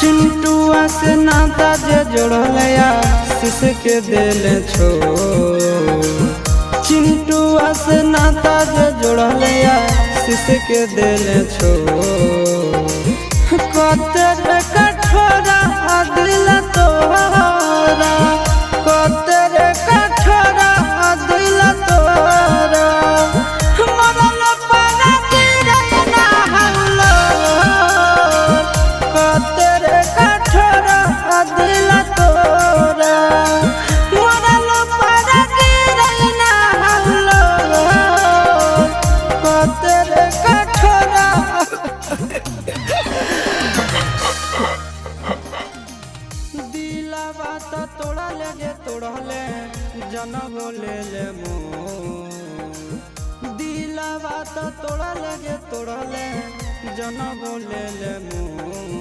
चिंटुआ से नाता जे जोड़लया शीश के दिल छो। चिंटुआ से नाता जे जोड़लया शीश के दिल छो। कतेरे कठोरा दिल तोरा, कतेरे कठोरा दिल तोरा। मरल पाना गिरे ना हौलो, कतेरे कठोरा दिल तोरा। मरल पाना गिरे ना हौलो, कतेरे कठोरा। दिलवा तो तोड़ा ले तोड़ले जनम ले ले मुँह। दिलवा तो तोड़ा ले तोड़ले जनम ले ले मुँह।